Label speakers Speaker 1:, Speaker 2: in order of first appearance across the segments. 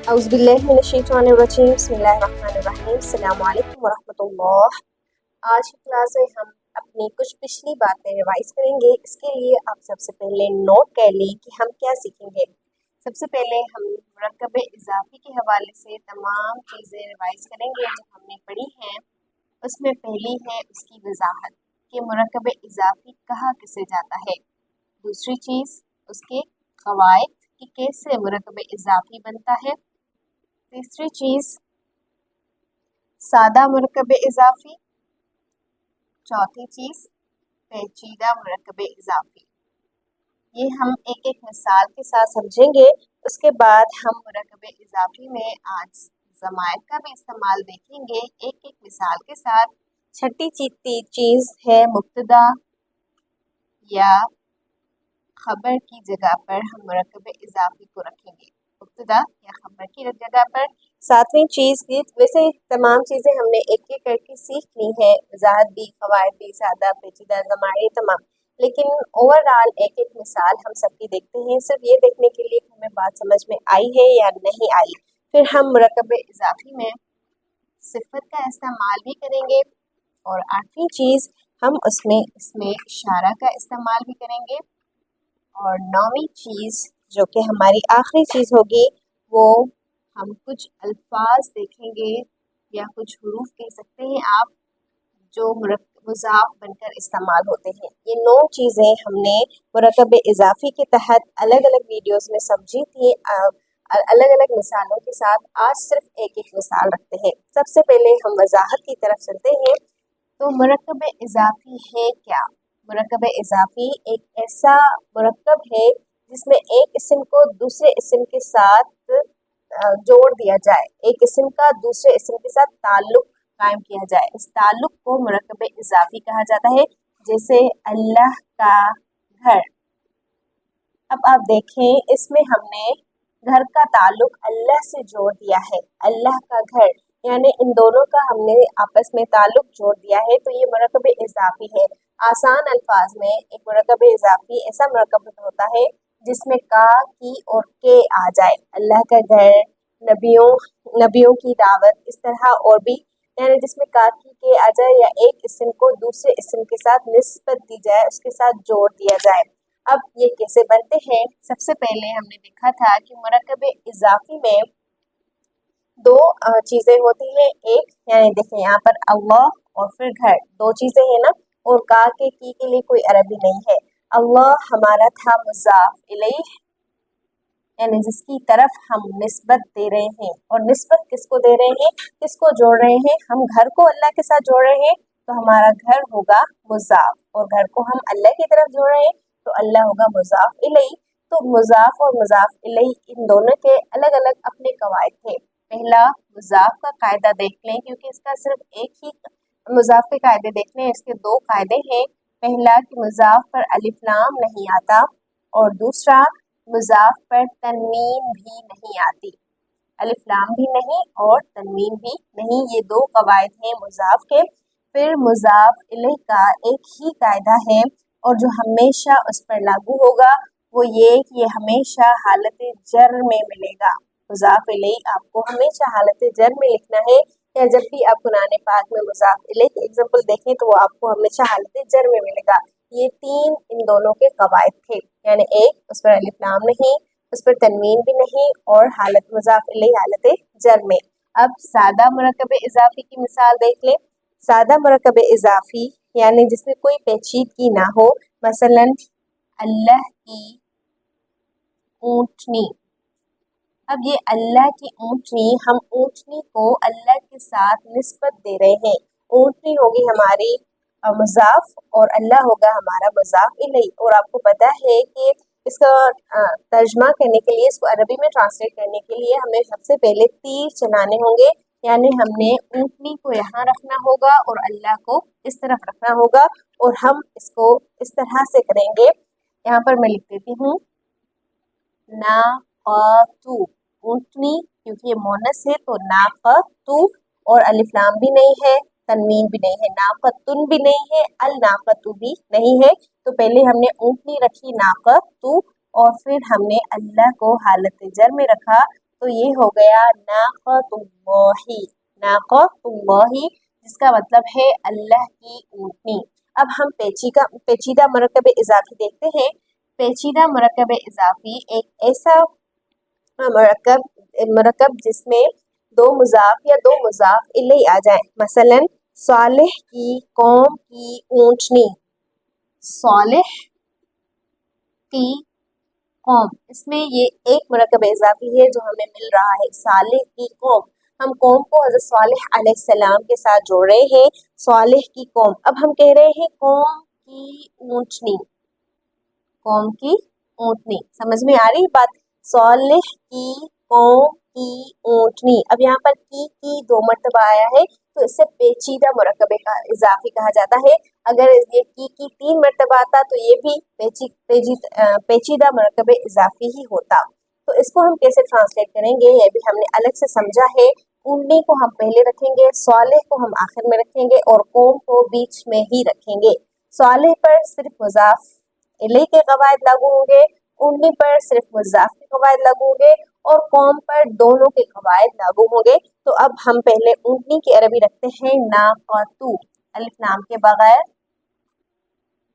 Speaker 1: औज़ुबिल्लाहिमिनश्शैतानिर्रजीम बिस्मिल्लाहिर्रहमानिर्रहीम अस्सलामु अलैकुम वरहमतुल्लाह। आज की क्लास में हम अपनी कुछ पिछली बातें रिवाइज करेंगे। इसके लिए आप सबसे पहले नोट कर लें कि हम क्या सीखेंगे। सबसे पहले हम मुरक्कब इजाफी के हवाले से तमाम चीज़ें रिवाइज करेंगे जो हमने पढ़ी हैं। उसमें पहली है उसकी वजाहत कि मुरक्कब इजाफी कहा किसे जाता है। दूसरी चीज़ उसके कवायद कि कैसे मुरक्कब इजाफी बनता है। तीसरी चीज़ सादा मुरक्कब इजाफी। चौथी चीज़ पेचीदा मुरक्कब इजाफी। ये हम एक एक मिसाल के साथ समझेंगे। उसके बाद हम मुरक्कब इजाफी में आज ज़माइर का भी इस्तेमाल देखेंगे एक एक मिसाल के साथ। छठी चीज़ है मुब्तदा या खबर की जगह पर हम मुरक्कब इजाफी को रखेंगे, मुब्तदा या खबर की जगह पर। सातवीं चीज़ की वैसे तमाम चीज़ें हमने एक एक करके सीख ली है, वजाहत भी, कवायद भी, सादा, पेचीदा, ज़माइर तमाम। लेकिन ओवरऑल एक एक मिसाल हम सबकी देखते हैं, सिर्फ ये देखने के लिए कि हमें बात समझ में आई है या नहीं आई। फिर हम मुरक्कब इजाफी में सिफत का इस्तेमाल भी करेंगे और आठवीं चीज़ हम इसमें इशारा का इस्तेमाल भी करेंगे। और नौवीं चीज़ जो कि हमारी आखिरी चीज़ होगी वो हम कुछ अल्फाज देखेंगे या कुछ हुरूफ कह सकते हैं आप जो मुज़ाफ बनकर इस्तेमाल होते हैं। ये 9 चीज़ें हमने मुरक्कब इजाफी के तहत अलग अलग वीडियोस में समझी थी अलग अलग मिसालों के साथ। आज सिर्फ एक एक मिसाल रखते हैं। सबसे पहले हम वजाहत की तरफ चलते हैं। तो मुरक्कब इजाफी है क्या? मुरक्कब इजाफी एक ऐसा मुरक्कब है जिसमें एक इस्म को दूसरे इस्म के साथ जोड़ दिया जाए, एक इस्म का दूसरे इस्म के साथ ताल्लुक कायम किया जाए। इस ताल्लुक को मुरक्कब इजाफी कहा जाता है। जैसे अल्लाह का घर। अब आप देखें इसमें हमने घर का ताल्लुक अल्लाह से जोड़ दिया है। अल्लाह का घर यानी इन दोनों का हमने आपस में ताल्लुक जोड़ दिया है, तो ये मुरक्कब इजाफी है। आसान अल्फाज में एक मुरक्कब इजाफी ऐसा मुरक्कब होता है जिसमें का, की और के आ जाए। अल्लाह का घर, नबियों की दावत, इस तरह और भी, यानी जिसमें का, की, के आ जाए या एक इस्म को दूसरे इस्म के साथ निस्बत दी जाए, उसके साथ जोड़ दिया जाए। अब ये कैसे बनते हैं? सबसे पहले हमने देखा था कि मुरक्कब इजाफी में दो चीज़ें होती हैं। एक यानी देखें यहाँ पर अल्लाह और फिर घर, दो चीज़ें हैं ना। और का के की के लिए कोई अरबी नहीं है। अल्लाह हमारा था मुज़ाफ इलैह यानी जिसकी तरफ हम निस्बत दे रहे हैं। और निस्बत किसको दे रहे हैं, किसको जोड़ रहे हैं? हम घर को अल्लाह के साथ जोड़ रहे हैं तो हमारा घर होगा मुज़ाफ, और घर को हम अल्लाह की तरफ जोड़ रहे हैं तो अल्लाह होगा मुज़ाफ इलैह। तो मुज़ाफ और मुज़ाफ इलैह इन दोनों के अलग अलग अपने कवायद थे। पहला मुज़ाफ का कायदा देख लें, क्योंकि इसका सिर्फ एक ही मुज़ाफ के कायदे देख लें। इसके दो कायदे हैं। पहला कि मुज़ाफ पर अलिफ लाम नहीं आता, और दूसरा मुज़ाफ पर तनवीन भी नहीं आती। अलिफ लाम भी नहीं और तनवीन भी नहीं, ये दो कवायद हैं मुज़ाफ के। फिर मुज़ाफ इलैह का एक ही कायदा है और जो हमेशा उस पर लागू होगा वो ये कि ये हमेशा हालत जर में मिलेगा। मुज़ाफ इलैह आपको हमेशा हालत जर में लिखना है, या जब भी आप कुरान पाक में मुज़ाफ इलैह की एग्जाम्पल देखें तो वो आपको हमेशा हालत जर में मिलेगा। ये तीन इन दोनों के कवायद थे, यानी एक उस पर अलिफ लाम नहीं, उस पर तनवीन भी नहीं, और हालत मुज़ाफ इलैह हालत जर में। अब सादा मुरक्कब इजाफी की मिसाल देख लें। सादा मुरक्कब इजाफी यानी जिसमें कोई पेचीदगी ना हो। मसलन अल्लाह की ऊँटनी। अब ये अल्लाह की ऊँटनी, हम ऊँटनी को अल्लाह के साथ निस्बत दे रहे हैं। ऊँटनी होगी हमारी मुज़ाफ और अल्लाह होगा हमारा मुज़ाफ इलैह। और आपको पता है कि इसका तर्जमा करने के लिए, इसको अरबी में ट्रांसलेट करने के लिए हमें सबसे पहले तीर चलाने होंगे, यानी हमने ऊँटनी को यहाँ रखना होगा और अल्लाह को इस तरफ रखना होगा, और हम इसको इस तरह से करेंगे। यहाँ पर मैं लिख देती हूँ नाक़तु, ऊँटनी, क्योंकि ये मोनस है तो नाक़तु, और अलिफ लाम भी नहीं है, तनवीन भी नहीं है, नाक़तुन भी नहीं है, अल नाक़तु भी नहीं है। तो पहले हमने ऊँटनी रखी नाक़तु और फिर हमने अल्लाह को हालत जर में रखा, तो ये हो गया नाक़तुल्लाही, नाक़तुल्लाही, जिसका मतलब है अल्लाह की ऊँटनी। अब हम पेचीदा मुरक्कब इज़ाफ़ी देखते हैं। पेचीदा मुरक्कब इज़ाफ़ी एक ऐसा मुरक्कब जिसमें दो मुज़ाफ़ या दो मुज़ाफ़ इलैहि आ जाए। मसलन सालिह की कौम की ऊँटनी, सालिह की कौम, इसमें ये एक मुरक्कब इज़ाफ़ी है जो हमें मिल रहा है। सालिह की कौम, हम कौम को हज़रत सालिह अलैहिस्सलाम के साथ जोड़ रहे हैं, सालिह की कौम। अब हम कह रहे हैं कौम की ऊँटनी, कौम की ऊँटनी, समझ में आ रही बात? सालिह की कौम की ऊँटनी। अब यहाँ पर की दो मरतबा आया है तो इससे पेचीदा मुरक्कब का इज़ाफ़ी कहा जाता है। अगर ये की 3 मरतबा आता तो ये भी पेचीदा मुरक्कब इज़ाफ़ी ही होता। तो इसको हम कैसे ट्रांसलेट करेंगे ये भी हमने अलग से समझा है। ऊँटनी को हम पहले रखेंगे, सालिह को हम आखिर में रखेंगे और कौम को बीच में ही रखेंगे। सालिह पर सिर्फ मुज़ाफ़ इलैहि के कवायद लागू होंगे, ऊँटनी पर सिर्फ मुज़ाफ़ के कवायद लागू होंगे और कौम पर दोनों के कवायद लागू होंगे। तो अब हम पहले ऊँटनी की अरबी रखते हैं नाक़तु, अलिफ लाम के बगैर,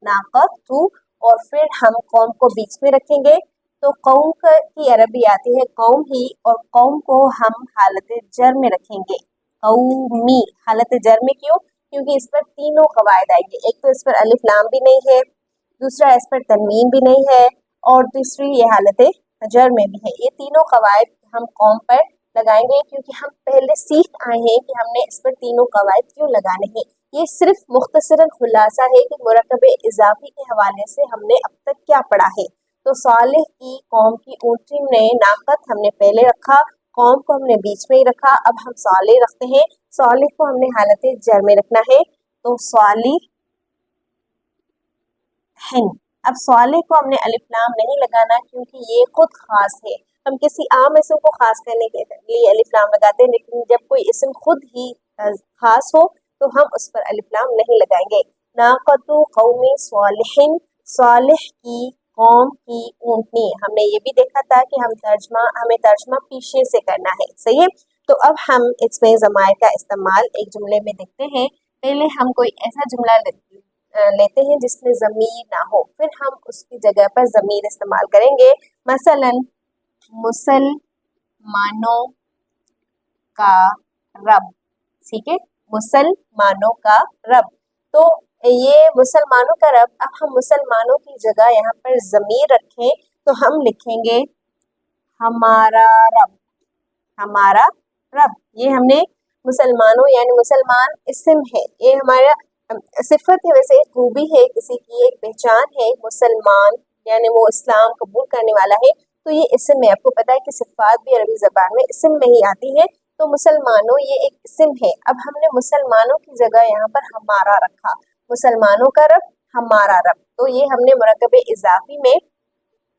Speaker 1: नाक़तु, और फिर हम कौम को बीच में रखेंगे। तो कौम की अरबी आती है कौम ही, और कौम को हम हालत जर में रखेंगे, कौमी, हालत जर में। क्यों? क्योंकि इस पर तीनों कवायद आएंगे। एक तो इस पर अलिफ लाम भी नहीं है, दूसरा इस पर तनवीन भी नहीं है, और तीसरी ये हालत जर में भी है। ये तीनों कवायद हम कौम पर लगाएंगे क्योंकि हम पहले सीख आए हैं कि हमने इस पर तीनों कवायद क्यों लगाने हैं। ये सिर्फ मुख्तसरन खुलासा है कि मुरक्कब इज़ाफ़ी के हवाले से हमने अब तक क्या पढ़ा है। तो सालिह की कौम की ऊँटनी में नाक़त हमने पहले रखा, कौम को हमने बीच में ही रखा। अब हम सालिह रखते हैं, सालिह को हमने हालत जर में रखना है, तो सालिह हिन। अब सालिह को हमने अलिफ लाम नहीं लगाना क्योंकि ये खुद खास है। हम किसी आम इसम को खास करने के लिए अलिफ लाम लगाते हैं, लेकिन जब कोई इसम खुद ही खास हो तो हम उस पर अलिफ लाम नहीं लगाएंगे। नाक़तु कौमी सालिहिन, सालिह की कौम की ऊँटनी। हमने ये भी देखा था कि हमें तर्जमा पीछे से करना है, सही है। तो अब हम इसमें ज़मायर का इस्तेमाल एक जुमले में देखते हैं। पहले हम कोई ऐसा जुमला लेते हैं जिसमें ज़मीर ना हो, फिर हम उसकी जगह पर ज़मीर इस्तेमाल करेंगे। मसलन मुसलमानों का रब, ठीक है, मुसलमानों का रब। तो ये मुसलमानों का रब, अब हम मुसलमानों की जगह यहाँ पर ज़मीर रखें तो हम लिखेंगे हमारा रब, हमारा रब। ये हमने मुसलमानों यानी मुसलमान इस्म है, ये हमारा सिफत है, वैसे एक खूबी है, किसी की एक पहचान है। मुसलमान यानी वो इस्लाम कबूल करने वाला है, तो ये इस्म है। आपको पता है कि सिफात भी अरबी ज़बान में इस्म में ही आती है, तो मुसलमानों ये एक इस्म है। अब हमने मुसलमानों की जगह यहाँ पर हमारा रखा, मुसलमानों का रब, हमारा रब। तो ये हमने मुरक्कब इज़ाफ़ी में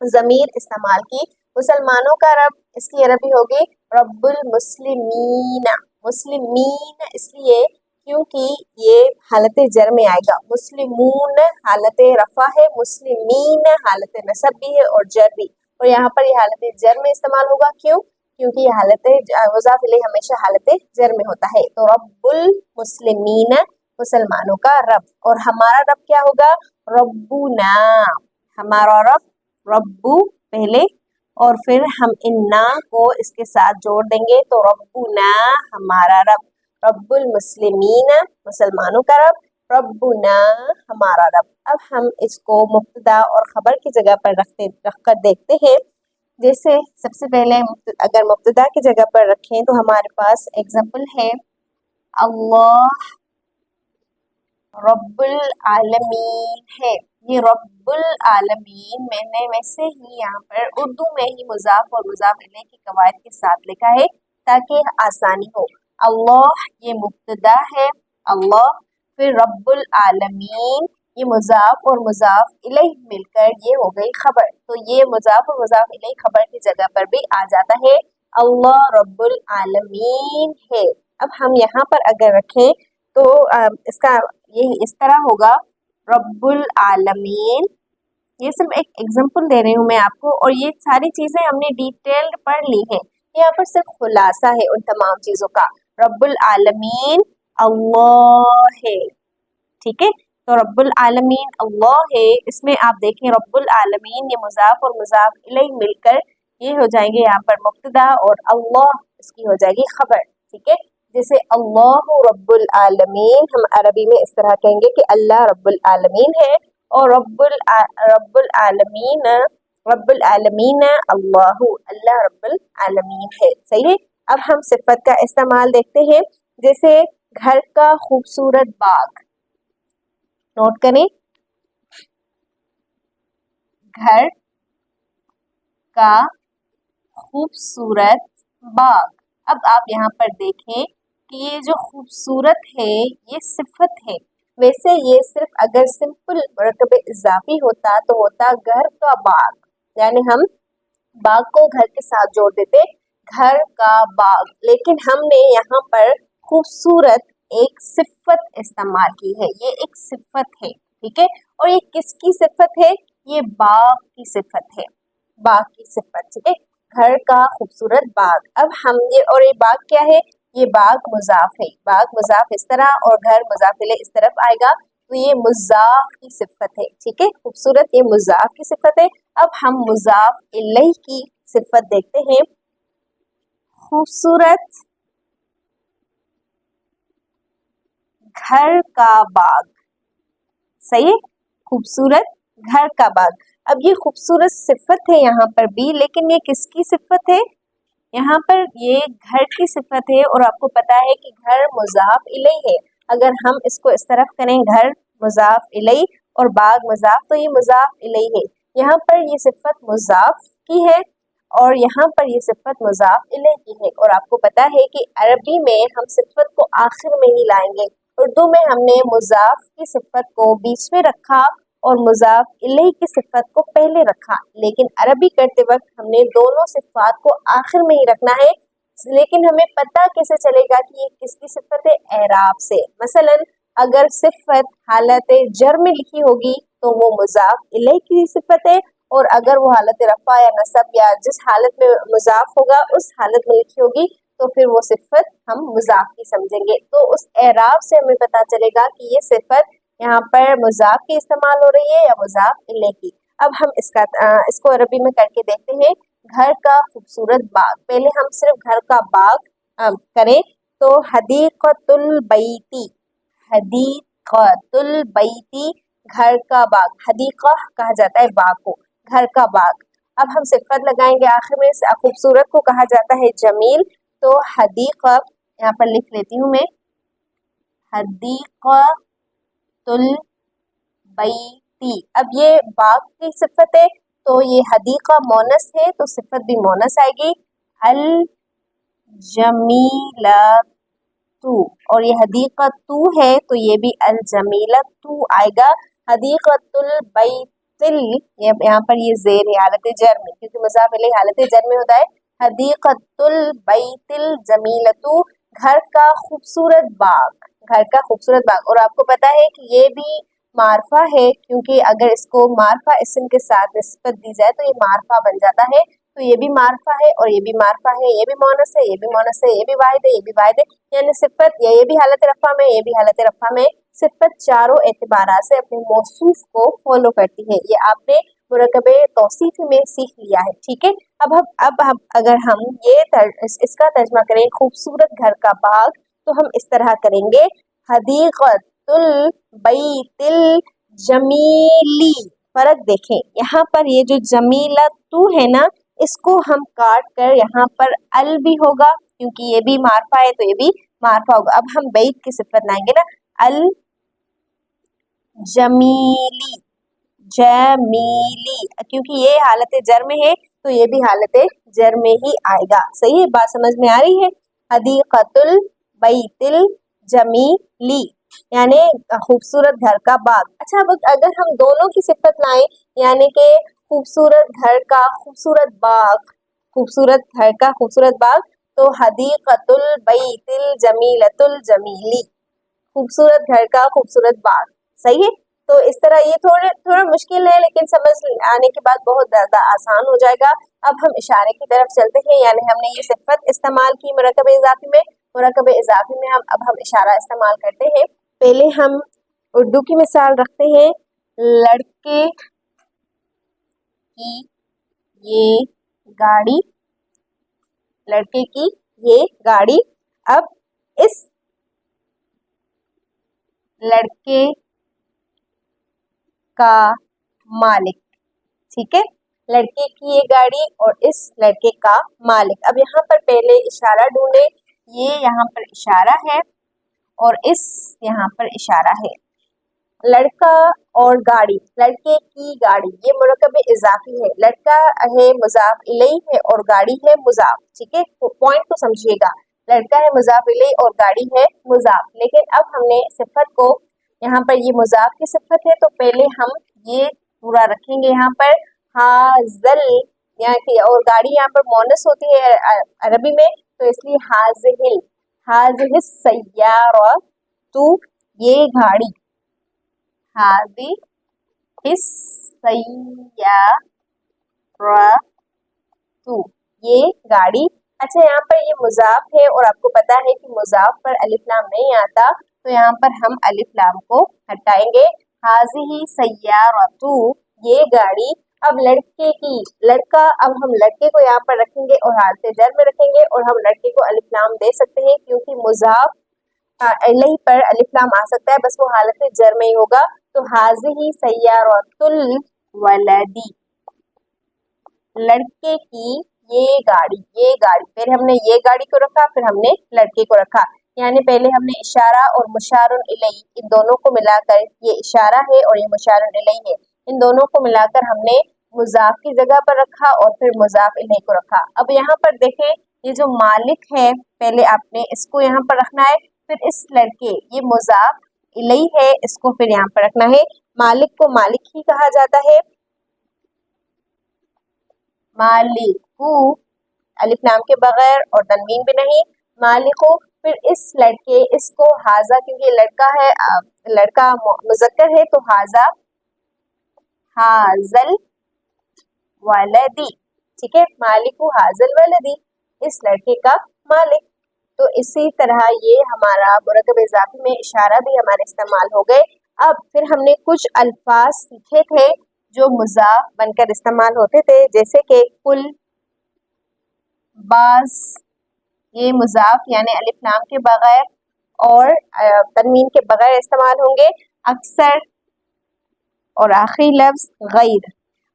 Speaker 1: ज़मीर इस्तेमाल की। मुसलमानों का रब, इसकी अरबी होगी रब्बुल मुस्लिमीन। मुस्लिमीन इसलिए क्योंकि ये हालत जर में आएगा। मुस्लिमून हालत रफ़ा है, मुस्लिमीन हालत नसब भी है और जर भी, और यहाँ पर ये हालत जर में इस्तेमाल होगा। क्यों? क्योंकि ये हालत मुज़ाफ़ इलैहि हमेशा हालत जर में होता है। तो रब्बुल मुस्लिमीन, मुसलमानों का रब, और हमारा रब क्या होगा? रब्बुना, हमारा रब, रब्बू पहले, और फिर हम इन ना को इसके साथ जोड़ देंगे तो रब्बुना, हमारा रब। रब्बुल मुस्लिमीन, मुसलमानों का रब, रब्बुना, हमारा रब। अब हम इसको मुब्तदा और खबर की जगह पर रखकर देखते हैं। जैसे सबसे पहले अगर मुब्तदा की जगह पर रखें तो हमारे पास एग्जाम्पल है अल्लाह रब्बुल आलमीन है। ये रब्बुल आलमीन मैंने वैसे ही यहाँ पर उर्दू में ही मुज़ाफ़ और मुज़ाफ़ इलैहि की कवायद के साथ लिखा है ताकि आसानी हो। अल्लाह ये मुब्तदा है, अल्लाह, फिर रब्बुल आलमीन ये मुज़ाफ़ और मुज़ाफ़ इलैहि मिलकर ये हो गई खबर। तो ये मुज़ाफ़ और मुज़ाफ़ इलैहि खबर की जगह पर भी आ जाता है, अल्लाह रब्बुल आलमीन है। अब हम यहाँ पर अगर रखें तो इसका ये इस तरह होगा रब्बुल आलमीन। ये सिर्फ एक एग्जांपल दे रही हूँ मैं आपको, और ये सारी चीज़ें हमने डिटेल्ड पढ़ ली हैं। यहाँ पर सिर्फ खुलासा है उन तमाम चीजों का। रब्बुल आलमीन अल्लाह है, ठीक है। तो रब्बुल आलमीन अल्लाह है, इसमें आप देखें रब्बुल आलमीन ये मुजाफ और मुजाफ इलैहि मिलकर ये हो जाएंगे यहाँ पर मुब्तदा और अल्लाह इसकी हो जाएगी खबर, ठीक है। जैसे अल्लाह रब्बुल आलमीन हम अरबी में इस तरह कहेंगे कि अल्लाह रब्बुल आलमीन है, और रब्बुल आलमीन अल्लाह, अल्लाह रब्बुल आलमीन है, सही है। अब हम सिफत का इस्तेमाल देखते हैं, जैसे घर का खूबसूरत बाग, नोट करें, घर का खूबसूरत बाग। अब आप यहाँ पर देखें कि ये जो खूबसूरत है ये सिफत है। वैसे ये सिर्फ अगर सिंपल मुरक्कब इजाफी होता तो होता घर का बाग, यानी हम बाग को घर के साथ जोड़ देते, घर का बाग। लेकिन हमने यहाँ पर खूबसूरत एक सिफत इस्तेमाल की है, ये एक सिफत है, ठीक है। और ये किसकी सिफत है? ये बाग की सिफत है, बाग की सिफत, ठीक है। घर का खूबसूरत बाग। अब हम ये बाग क्या है? ये बाग मुजाफ है, बाग मुजाफ इस तरह और घर मुजाफ इलैहि इस तरफ आएगा, तो ये मुजाफ की सिफत है, ठीक है। खूबसूरत ये मुजाफ की सिफत है। अब हम मुजाफ इलैहि की सिफत देखते हैं। खूबसूरत घर का बाग, सही है, खूबसूरत घर का बाग। अब ये खूबसूरत सिफत है यहाँ पर भी, लेकिन ये किसकी सिफत है? यहाँ पर ये घर की सिफत है, और आपको पता है कि घर मुजाफ इलैहि है। अगर हम इसको इस तरफ करें, घर मुजाफ इलैहि और बाग मुजाफ, तो ये मुजाफ इलैहि है। यहाँ पर ये सिफत मुजाफ की है और यहाँ पर ये सिफत मुजाफ इलैहि की है। और आपको पता है कि अरबी में हम सिफत को आखिर में ही लाएंगे, उर्दू में हमने मुजाफ की सिफत को बीच में रखा और मुजाफ इलैहि की सिफत को पहले रखा, लेकिन अरबी करते वक्त हमने दोनों सिफात को आखिर में ही रखना है। लेकिन हमें पता कैसे चलेगा कि ये किसकी सिफत है? एराब से। मसलन अगर सिफत हालत जर में लिखी होगी तो वो मुजाफ इलैहि की सिफत है, और अगर वो हालत रफा या नसब या जिस हालत में मुजाफ होगा उस हालत में लिखी होगी तो फिर वो सिफत हम मुजाफ की समझेंगे। तो उस एराब से हमें पता चलेगा कि ये सिफत यहाँ पर मुजाफ की इस्तेमाल हो रही है या मुजाफ इलैहि की। अब हम इसको अरबी में करके देखते हैं। घर का खूबसूरत बाग, पहले हम सिर्फ घर का बाग करें तो हदीक़तुल बैती, हदीक़तुल बैती घर का बाग, हदीक़ा कहा जाता है बाग को, घर का बाग। अब हम सिफत लगाएंगे आखिर में, खूबसूरत को कहा जाता है जमील, तो हदीक़ा यहाँ पर लिख लेती हूँ मैं, हदीक़तुल बैती। अब ये बाग की सिफत है तो ये हदीक़ा मोनस है तो सिफत भी मोनस आएगी, अल जमीलतु, और ये हदीक़तु है तो ये भी अल जमीलतु आएगा। हदीक़तुल बैतिल, यहाँ पर ये ज़ेर है हालत जर में, क्योंकि मुज़ाफ़ इलैहि हालत जर में होता है। हदीक़तुल बैतिल जमीलतु, घर का खूबसूरत बाग, घर का खूबसूरत बाग। और आपको पता है कि ये भी मारफा है, क्योंकि अगर इसको मारफा इस्म के साथ निस्बत दी जाए तो ये मारफा बन जाता है। तो ये भी मारफा है और ये भी मारफा है, ये भी मोनस है, ये भी मोनस है, ये भी वाहिद है, ये भी वाहिद है, यानी सिफत ये भी हालत रफा में, ये भी हालत रफा में। सिफत चारों एतबारा से अपने मौसूफ को फॉलो करती है। ये आपने मुरक्कबे तौसीफी में सीख लिया है, ठीक है। अब हम अगर हम ये इसका तर्जमा करें खूबसूरत घर का बाग, तो हम इस तरह करेंगे, हदीक़तुल बैतिल जमीली। फर्क देखें, यहाँ पर ये जो जमीलतु है ना, इसको हम काट कर यहाँ पर अल भी होगा, क्योंकि ये भी मारफा है तो ये भी मारफा होगा। अब हम बैत की सिफत लाएंगे ना, अल जमीली, जमीली, क्योंकि ये हालत जर में है तो ये भी हालत जर में ही आएगा। सही है, बात समझ में आ रही है? हदीक़तुल बैतिल जमीली यानी खूबसूरत घर का बाग। अच्छा, अब अगर हम दोनों की सिफत लाएं, यानी कि खूबसूरत घर का खूबसूरत बाग, खूबसूरत घर का खूबसूरत बाग, तो हदीक़तुल बैतिल जमीलतुल जमीली, खूबसूरत घर का खूबसूरत बाग। सही है। تو اس طرح یہ تھوڑا مشکل ہے، لیکن سمجھ آنے کے بعد بہت زیادہ آسان ہو جائے گا۔ اب ہم اشارے کی طرف چلتے ہیں، یعنی ہم نے یہ صفت استعمال کی مرکب اضافی میں، مرکب اضافی میں اب ہم اشارہ استعمال کرتے ہیں۔ پہلے ہم اردو کی مثال رکھتے ہیں، لڑکے کی یہ گاڑی، لڑکے کی یہ گاڑی۔ اب اس لڑکے کا مالک، ٹھیک ہے، لڑکے کی یہ گاڑی اور اس لڑکے کا مالک۔ اب یہاں پر پہلے اشارہ ڈھونڈے، یہ یہاں پر اشارہ ہے اور اس یہاں پر اشارہ ہے۔ لڑکا اور گاڑی، لڑکے کی گاڑی، یہ مرکب اضافی ہے، لڑکا ہے مضاف الیہ ہے اور گاڑی ہے مضاف، ٹھیک ہے، پوائنٹ کو سمجھیے گا، لڑکا ہے مضاف الیہ اور گاڑی ہے مضاف۔ لیکن اب ہم نے صفت کو، یہاں پر یہ مضاف کی صفت ہے تو پہلے ہم یہ پورا رکھیں گے یہاں پر حاضل، یہاں کی، اور گاڑی یہاں پر مونس ہوتی ہے عربی میں، تو اس لیے حاضل، حاضل السیارۃ، یہ گاڑی، حاضل السیارۃ، یہ گاڑی۔ اچھا یہاں پر یہ مضاف ہے اور آپ کو پتا ہے کہ مضاف پر الف لام نہیں آتا، تو یہاں پر ہم الف لام کو ہٹائیں گے، حاضہ سیارۃ، یہ گاڑی۔ اب لڑکے کی، لڑکا، اب ہم لڑکے کو یہاں پر رکھیں گے اور حالت جر میں رکھیں گے، اور ہم لڑکے کو الف لام دے سکتے ہیں کیونکہ مضاف الیہ پر الف لام آ سکتا ہے، بس وہ حالت جر میں ہی ہوگا، تو حاضہ سیارۃ الولد، لڑکے کی یہ گاڑی، یہ گاڑی، پھر ہم نے یہ گاڑی کو رکھا، پھر ہم نے لڑکے کو رکھا، یعنی پہلے ہم نے اشارہ اور مشار الیہ ان دونوں کو ملا کر، یہ اشارہ ہے اور یہ مشار الیہ ہے، ان دونوں کو ملا کر ہم نے مضاف کی جگہ پر رکھا اور پھر مضاف الیہ کو رکھا۔ اب یہاں پر دیکھیں، یہ جو مالک ہے، پہلے آپ نے اس کو یہاں پر رکھنا ہے، پھر اس لڑکے، یہ مضاف الیہ ہے، اس کو پھر یہاں پر رکھنا ہے۔ مالک کو مالک ہی کہا جاتا ہے، مالکو، الف لام کے بغیر اور تنوین بھی نہیں، مالکو۔ پھر اس لڑکے، اس کو حاضہ، کیونکہ لڑکا ہے، لڑکا مذکر ہے تو حاضہ، حاضل ولدی، ٹھیک ہے، مالکو حاضل ولدی، اس لڑکے کا مالک۔ تو اسی طرح یہ ہمارا مرکب اضافی میں اشارہ بھی ہمارے استعمال ہو گئے۔ اب پھر ہم نے کچھ الفاظ سیکھے تھے جو مضاف بن کر استعمال ہوتے تھے، جیسے کہ کل، بعض، یہ مضاف یعنی الف لام کے بغیر اور تنوین کے بغیر استعمال ہوں گے، اکثر، اور آخری لفظ غیر،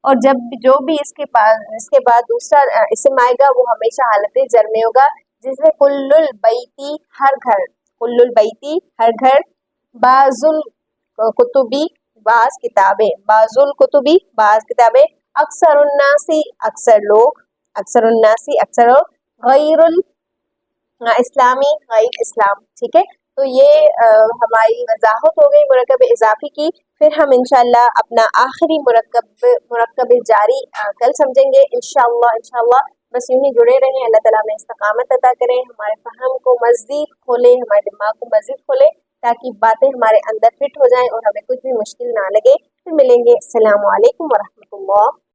Speaker 1: اور جب جو بھی اس کے بعد دوسرا اسم آئے گا وہ ہمیشہ حالت جر میں ہوگا، جیسے کل البیتی، ہر گھر، کل البیتی، ہر گھر، بعض الکتبی، بعض کتابیں، بعض الکتبی، بعض کتابیں، اکثر الناسی، اکثر لوگ، اکثر الناسی، اکثر لوگ، غیر الاسلامی، غیر اسلام، ٹھیک ہے۔ تو یہ ہماری وضاحت ہو گئی مرکب اضافی کی۔ پھر ہم انشاءاللہ اپنا آخری مرکب جاری کل سمجھیں گے انشاءاللہ۔ بس یوں ہی جڑے رہیں، اللہ تعالیٰ ہمیں استقامت عطا کریں، ہمارے فہم کو مزید کھولے، ہمارے دماغ کو مزید کھولے، تاکہ باتیں ہمارے اندر فٹ ہو جائیں اور ہمیں کچھ بھی مشکل نہ لگے۔ پھر ملیں گے، السلام علیکم ورحمۃ اللہ۔